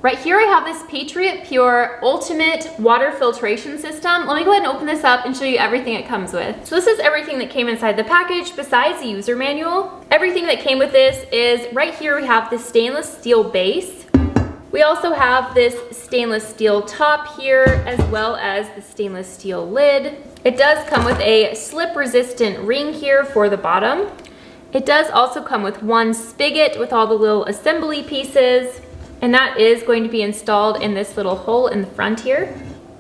Right here I have this Patriot Pure Ultimate Water Filtration System. Let me go ahead and open this up and show you everything it comes with. So this is everything that came inside the package besides the user manual. Everything that came with this is right here we have the stainless steel base. We also have this stainless steel top here as well as the stainless steel lid. It does come with a slip resistant ring here for the bottom. It does also come with one spigot with all the little assembly pieces, and that is going to be installed in this little hole in the front here.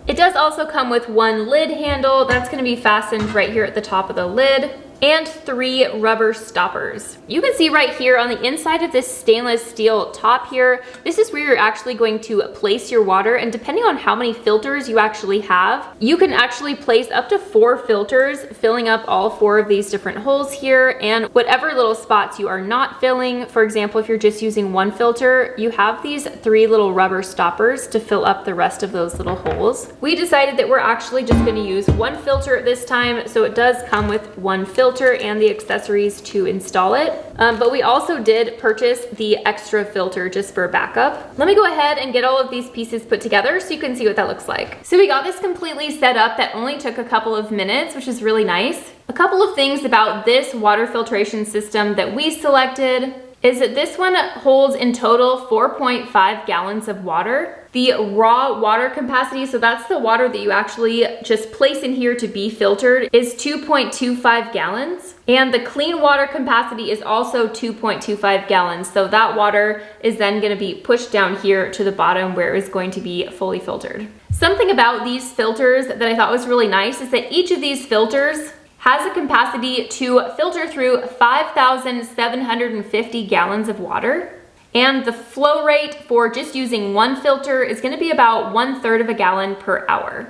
It does also come with one lid handle that's going to be fastened right here at the top of the lid, and 3 rubber stoppers. You can see right here on the inside of this stainless steel top here, this is where you're actually going to place your water, and depending on how many filters you actually have, you can actually place up to 4 filters, filling up all 4 of these different holes here, and whatever little spots you are not filling, for example, if you're just using 1 filter, you have these 3 little rubber stoppers to fill up the rest of those little holes. We decided that we're actually just going to use 1 filter at this time, so it does come with 1 filter and the accessories to install it. But we also did purchase the extra filter just for backup. Let me go ahead and get all of these pieces put together so you can see what that looks like. So we got this completely set up. That only took a couple of minutes, which is really nice. A couple of things about this water filtration system that we selected is that this one holds in total 4.5 gallons of water. The raw water capacity, so that's the water that you actually just place in here to be filtered, is 2.25 gallons. And the clean water capacity is also 2.25 gallons. So that water is then going to be pushed down here to the bottom where it is going to be fully filtered. Something about these filters that I thought was really nice is that each of these filters has a capacity to filter through 5,750 gallons of water. And the flow rate for just using 1 filter is going to be about 1/3 of a gallon per hour.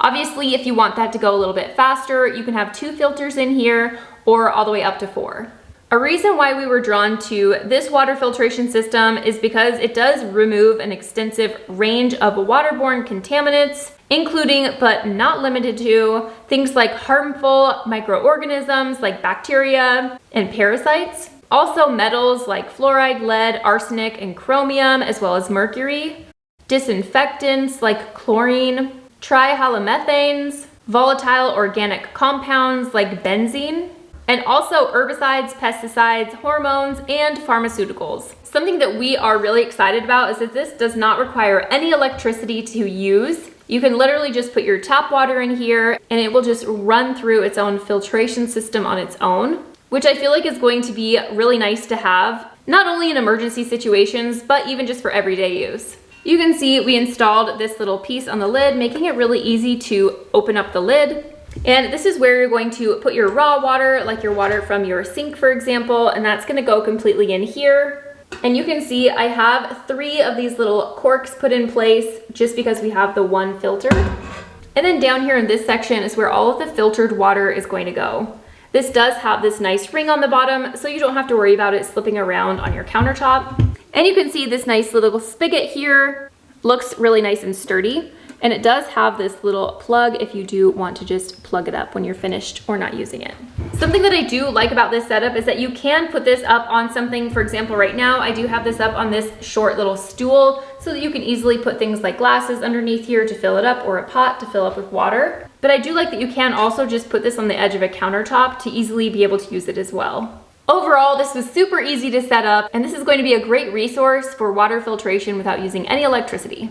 Obviously, if you want that to go a little bit faster, you can have 2 filters in here or all the way up to 4. A reason why we were drawn to this water filtration system is because it does remove an extensive range of waterborne contaminants, including but not limited to things like harmful microorganisms like bacteria and parasites. Also metals like fluoride, lead, arsenic, and chromium, as well as mercury. Disinfectants like chlorine, trihalomethanes, volatile organic compounds like benzene, and also herbicides, pesticides, hormones, and pharmaceuticals. Something that we are really excited about is that this does not require any electricity to use. You can literally just put your tap water in here and it will just run through its own filtration system on its own, which I feel like is going to be really nice to have, not only in emergency situations, but even just for everyday use. You can see we installed this little piece on the lid, making it really easy to open up the lid. And this is where you're going to put your raw water, like your water from your sink, for example, and that's gonna go completely in here. And you can see I have 3 of these little corks put in place just because we have the 1 filter. And then down here in this section is where all of the filtered water is going to go. This does have this nice ring on the bottom, so you don't have to worry about it slipping around on your countertop. And you can see this nice little spigot here. Looks really nice and sturdy. And it does have this little plug if you do want to just plug it up when you're finished or not using it. Something that I do like about this setup is that you can put this up on something. For example, right now I do have this up on this short little stool so that you can easily put things like glasses underneath here to fill it up, or a pot to fill up with water. But I do like that you can also just put this on the edge of a countertop to easily be able to use it as well. Overall, this was super easy to set up, and this is going to be a great resource for water filtration without using any electricity.